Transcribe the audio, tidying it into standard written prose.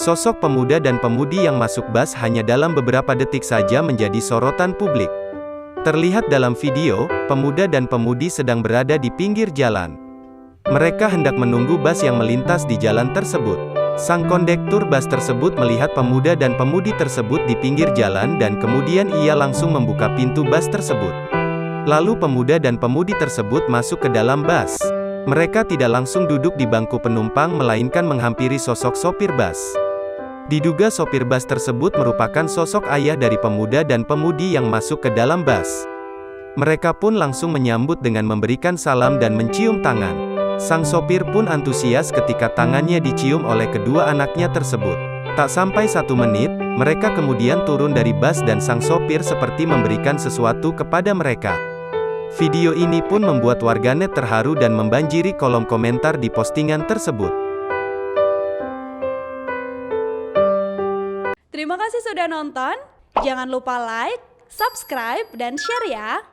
Sosok pemuda dan pemudi yang masuk bus hanya dalam beberapa detik saja menjadi sorotan publik. Terlihat dalam video, pemuda dan pemudi sedang berada di pinggir jalan. Mereka hendak menunggu bus yang melintas di jalan tersebut. Sang kondektur bus tersebut melihat pemuda dan pemudi tersebut di pinggir jalan dan kemudian ia langsung membuka pintu bus tersebut. Lalu pemuda dan pemudi tersebut masuk ke dalam bus. Mereka tidak langsung duduk di bangku penumpang melainkan menghampiri sosok sopir bus. Diduga sopir bus tersebut merupakan sosok ayah dari pemuda dan pemudi yang masuk ke dalam bus. Mereka pun langsung menyambut dengan memberikan salam dan mencium tangan. Sang sopir pun antusias ketika tangannya dicium oleh kedua anaknya tersebut. Tak sampai 1 menit, mereka kemudian turun dari bus dan sang sopir seperti memberikan sesuatu kepada mereka. Video ini pun membuat warganet terharu dan membanjiri kolom komentar di postingan tersebut. Terima kasih sudah nonton, jangan lupa like, subscribe, dan share ya!